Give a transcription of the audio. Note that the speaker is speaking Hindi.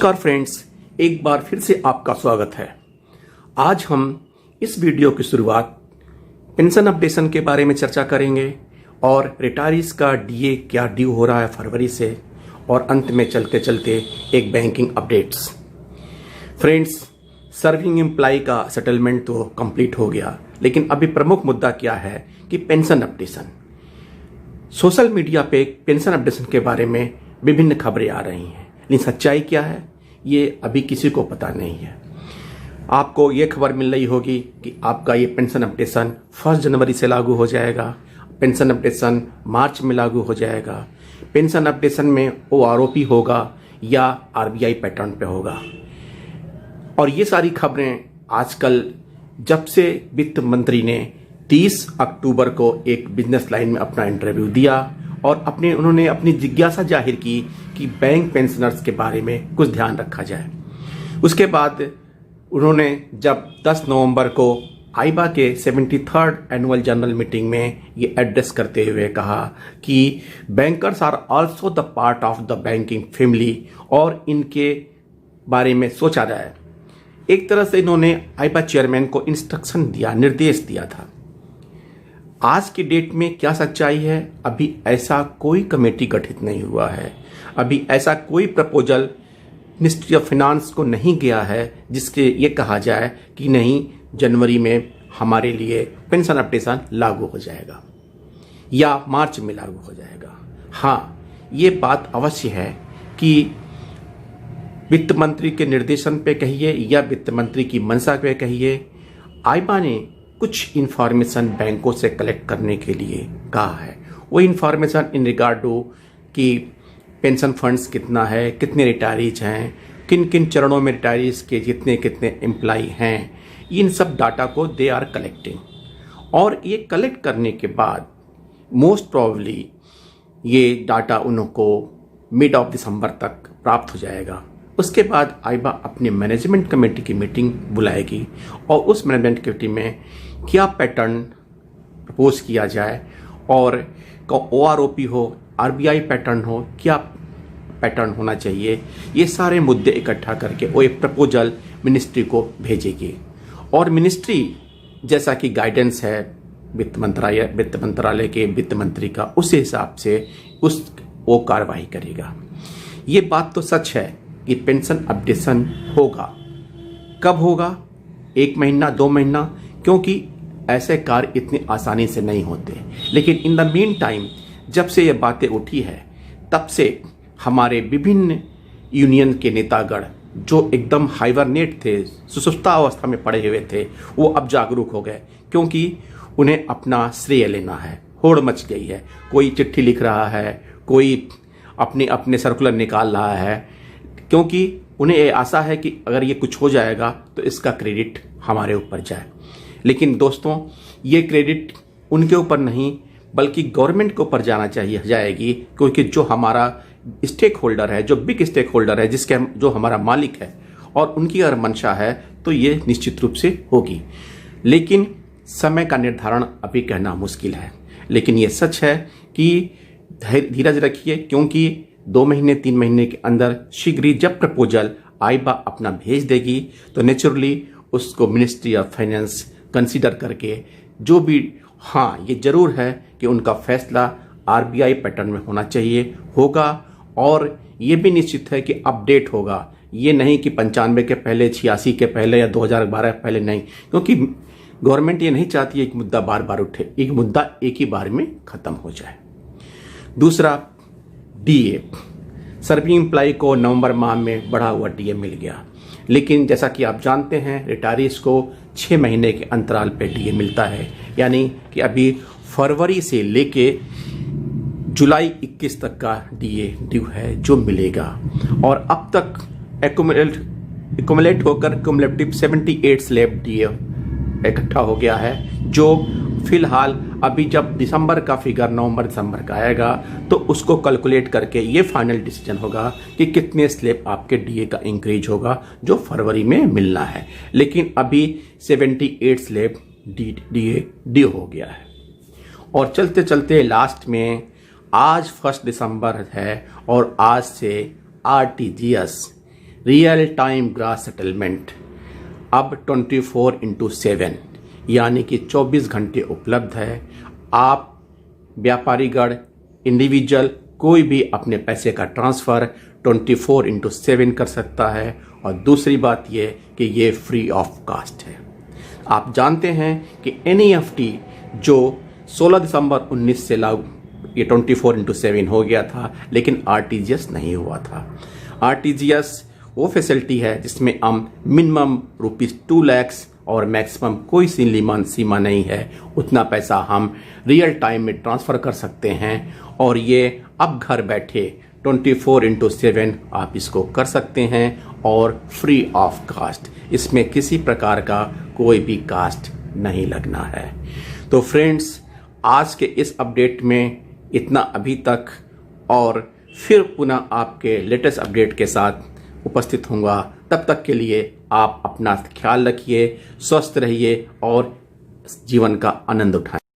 नमस्कार फ्रेंड्स, एक बार फिर से आपका स्वागत है। आज हम इस वीडियो की शुरुआत पेंशन अपडेशन के बारे में चर्चा करेंगे और रिटायरीज का डीए क्या ड्यू हो रहा है फरवरी से, और अंत में चलते चलते एक banking updates. Friends, serving employ का सेटलमेंट तो कंप्लीट हो गया, लेकिन अभी प्रमुख मुद्दा क्या है कि पेंशन अपडेशन। सोशल मीडिया पे पेंशन अपडेशन के बारे में विभिन्न खबरें आ रही हैं, लेकिन सच्चाई क्या है ये अभी किसी को पता नहीं है। आपको ये खबर मिल रही होगी कि आपका ये पेंशन अपडेशन 1 जनवरी से लागू हो जाएगा, पेंशन अपडेशन मार्च में लागू हो जाएगा, पेंशन अपडेशन में ओआरओपी होगा या आरबीआई पैटर्न पे होगा। और ये सारी खबरें आजकल जब से वित्त मंत्री ने 30 अक्टूबर को एक बिजनेस लाइन में अपना इंटरव्यू दिया और उन्होंने अपनी जिज्ञासा जाहिर की कि बैंक पेंशनर्स के बारे में कुछ ध्यान रखा जाए। उसके बाद उन्होंने जब 10 नवंबर को आईबा के 73rd एनुअल जनरल मीटिंग में ये एड्रेस करते हुए कहा कि bankers are also the part of the banking family और इनके बारे में सोचा जाए। एक तरह से इन्होंने आईबा चेयरमैन को इंस्ट्रक्शन दिया, निर्देश दिया था। आज की डेट में क्या सच्चाई है, अभी ऐसा कोई कमेटी गठित नहीं हुआ है, अभी ऐसा कोई प्रपोजल मिनिस्ट्री ऑफ फाइनेंस को नहीं गया है जिसके ये कहा जाए कि नहीं जनवरी में हमारे लिए पेंशन अपडेशन लागू हो जाएगा या मार्च में लागू हो जाएगा। हाँ, ये बात अवश्य है कि वित्त मंत्री के निर्देशन पे कहिए या वित्त मंत्री की मंशा पे कहिए, आईबा ने कुछ इंफॉर्मेशन बैंकों से कलेक्ट करने के लिए कहा है। वो इंफॉर्मेशन इन रिगार्ड टू कि पेंशन फंड्स कितना है, कितने रिटायरीज हैं, किन किन चरणों में रिटायरीज के कितने कितने एम्प्लॉय हैं, इन सब डाटा को दे आर कलेक्टिंग। और ये कलेक्ट करने के बाद मोस्ट प्रोबेबली ये डाटा उनको मिड ऑफ दिसंबर तक प्राप्त हो जाएगा। उसके बाद आईबा अपने मैनेजमेंट कमेटी की मीटिंग बुलाएगी और उस मैनेजमेंट कमेटी में क्या पैटर्न प्रपोज किया जाए और ओआरओपी हो, आरबीआई पैटर्न हो, क्या पैटर्न होना चाहिए, ये सारे मुद्दे इकट्ठा करके वो एक प्रपोजल मिनिस्ट्री को भेजेगी। और मिनिस्ट्री जैसा कि गाइडेंस है वित्त मंत्रालय के वित्त मंत्री का, उस हिसाब से वो कार्रवाई करेगा। ये बात तो सच है कि पेंशन अपडेशन होगा। कब होगा? 1 महीना, 2 महीना, क्योंकि ऐसे कार्य इतनी आसानी से नहीं होते। लेकिन इन द मीन टाइम जब से ये बातें उठी है तब से हमारे विभिन्न यूनियन के नेतागण जो एकदम हाइबरनेट थे, सुसुप्ता अवस्था में पड़े हुए थे, वो अब जागरूक हो गए, क्योंकि उन्हें अपना श्रेय लेना है। होड़ मच गई है, कोई चिट्ठी लिख रहा है, कोई अपने सर्कुलर निकाल रहा है, क्योंकि उन्हें ये आशा है कि अगर ये कुछ हो जाएगा तो इसका क्रेडिट हमारे ऊपर जाए। लेकिन दोस्तों, ये क्रेडिट उनके ऊपर नहीं बल्कि गवर्नमेंट के ऊपर जाना जाएगी, क्योंकि जो हमारा स्टेक होल्डर है, जो बिग स्टेक होल्डर है, जो हमारा मालिक है, और उनकी अगर मंशा है तो ये निश्चित रूप से होगी। लेकिन समय का निर्धारण अभी कहना मुश्किल है। लेकिन ये सच है कि धीरज रखिए, क्योंकि 2 महीने 3 महीने के अंदर शीघ्र ही जब प्रपोजल आईबा अपना भेज देगी तो नेचुरली उसको मिनिस्ट्री ऑफ फाइनेंस कंसीडर करके जो भी, हाँ ये जरूर है कि उनका फैसला आरबीआई पैटर्न में होना चाहिए, होगा। और ये भी निश्चित है कि अपडेट होगा, ये नहीं कि 95 के पहले, 86 के पहले या 2012 के पहले, नहीं, क्योंकि गवर्नमेंट ये नहीं चाहती एक मुद्दा बार बार उठे, एक मुद्दा एक ही बार में खत्म हो जाए। दूसरा, डीए। सर्विंग एम्प्लॉय को नवंबर माह में बढ़ा हुआ डीए मिल गया, लेकिन जैसा कि आप जानते हैं रिटायरीज को 6 महीने के अंतराल पे डीए मिलता है, यानी कि अभी फरवरी से लेके जुलाई 21 तक का डीए ड्यू है जो मिलेगा। और अब तक एक्यूमुलेट होकर क्यूमुलेटिव 78 स्लैब डीए इकट्ठा हो गया है, जो फिलहाल अभी जब दिसंबर का फिगर नवंबर दिसंबर का आएगा तो उसको कैलकुलेट करके ये फाइनल डिसीजन होगा कि कितने स्लैब आपके डीए का इंक्रीज होगा जो फरवरी में मिलना है। लेकिन अभी 78 स्लैब डीए ड्यू हो गया है। और चलते चलते लास्ट में आज 1 दिसंबर है और आज से RTGS real time gross settlement अब 24/7 यानी कि 24 घंटे उपलब्ध है। आप व्यापारीगण, इंडिविजुअल, कोई भी अपने पैसे का ट्रांसफ़र 24/7 कर सकता है। और दूसरी बात यह कि ये फ्री ऑफ कास्ट है। आप जानते हैं कि NEFT जो 16 दिसंबर 19 से लागू, ये 24/7 हो गया था, लेकिन RTGS नहीं हुआ था। RTGS वो फैसिलिटी है जिसमें हम मिनिमम ₹2 लाख और मैक्सिमम कोई सीमा नहीं है, उतना पैसा हम रियल टाइम में ट्रांसफ़र कर सकते हैं। और ये अब घर बैठे 24/7 आप इसको कर सकते हैं और फ्री ऑफ कास्ट। इसमें किसी प्रकार का कोई भी कास्ट नहीं लगना है। तो फ्रेंड्स, आज के इस अपडेट में इतना अभी तक, और फिर पुनः आपके लेटेस्ट अपडेट के साथ उपस्थित होऊंगा। तब तक के लिए आप अपना ख्याल रखिए, स्वस्थ रहिए और जीवन का आनंद उठाएं।